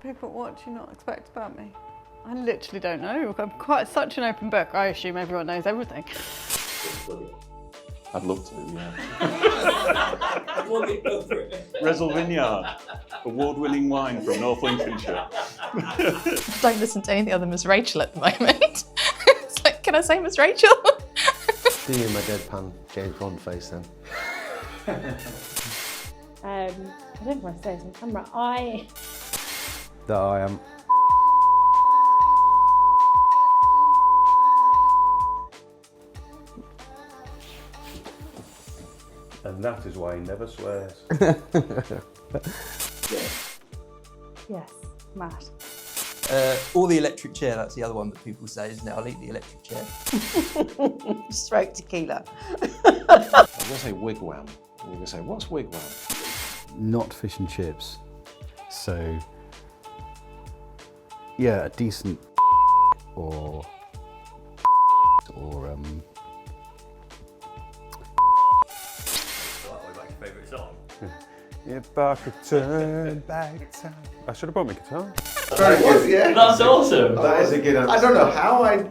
People, what do you not expect about me? I literally don't know. I'm quite such an open book. I assume everyone knows everything. I'd love to, yeah. Rezel Vineyard, award-winning wine from North Lincolnshire. I don't listen to anything other than Miss Rachel at the moment. It's like, can I say Miss Rachel? Do you my deadpan James Bond face then? I don't know if I say this on camera. That I am. And that is why he never swears. Yes, Matt. Or the electric chair, that's the other one that people say, isn't it? I'll eat the electric chair. Stroke tequila. I'm going to say wigwam. And you're going to say, what's wigwam? Not fish and chips. So, yeah, a decent or What's your favourite song? If I could turn back time. I should have brought my guitar. Very good, yeah. That's awesome. That is a good answer. I don't know how I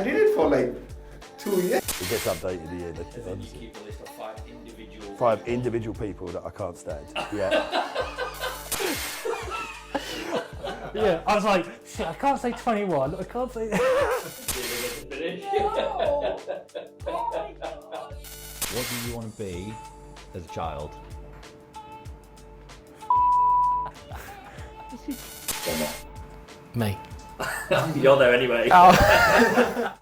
did it for like 2 years. It gets updated a year. You keep a list of 5 individual... 5 individual people that I can't stand. Yeah. Yeah, I was like, shit, I can't say 21. I can't say... What do you want to be as a child? Me. You're there anyway. Oh.